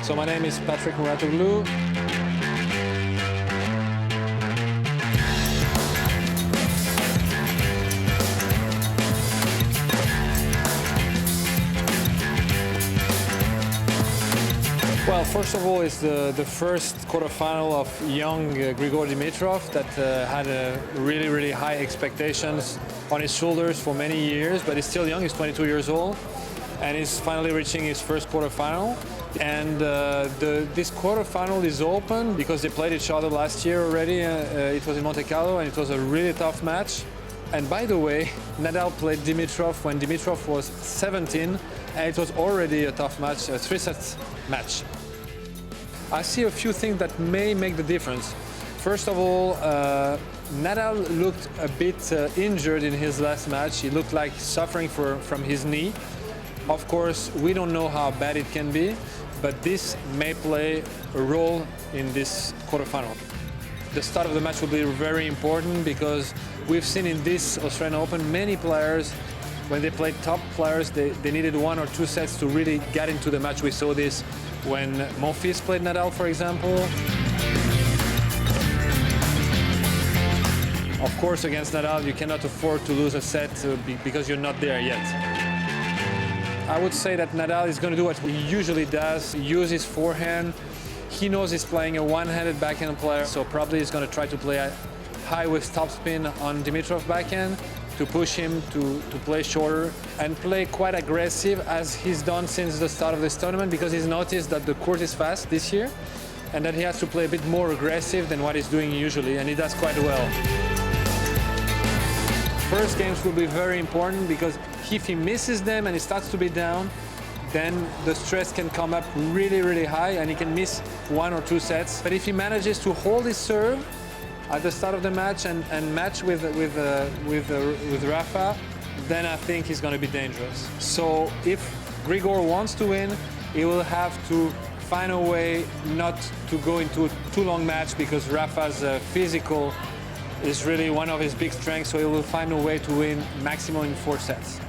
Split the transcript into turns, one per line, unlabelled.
So my name is Mouratoglou. Well, first of all, it's the first quarterfinal of young Grigor Dimitrov that had really high expectations on his shoulders for many years, but he's still young, he's 22 years old, and he's finally reaching his first quarterfinal. And this quarterfinal is open because they played each other last year already. It was in Monte Carlo, and it was a really tough match. And by the way, Nadal played Dimitrov when Dimitrov was 17, and it was already a tough match, a three-set match. I see a few things that may make the difference. First of all, Nadal looked a bit injured in his last match. He looked like suffering from his knee. Of course, we don't know how bad it can be, but this may play a role in this quarterfinal. The start of the match will be very important because we've seen in this Australian Open many players, when they played top players, they needed 1 or 2 sets to really get into the match. We saw this when Monfils played Nadal, for example. Of course, against Nadal, you cannot afford to lose a set because you're not there yet. I would say that Nadal is going to do what he usually does, use his forehand. He knows he's playing a one-handed backhand player, so probably he's going to try to play high with topspin on Dimitrov backhand to push him to play shorter and play quite aggressive as he's done since the start of this tournament, because he's noticed that the court is fast this year and that he has to play a bit more aggressive than what he's doing usually, and he does quite well. First games will be very important because if he misses them and he starts to be down, then the stress can come up really high and he can miss 1 or 2 sets. But if he manages to hold his serve at the start of the match and match with Rafa, then I think he's going to be dangerous. So if Grigor wants to win, he will have to find a way not to go into a too long match, because Rafa's physical is really one of his big strengths, so he will find a way to win maximum in 4 sets.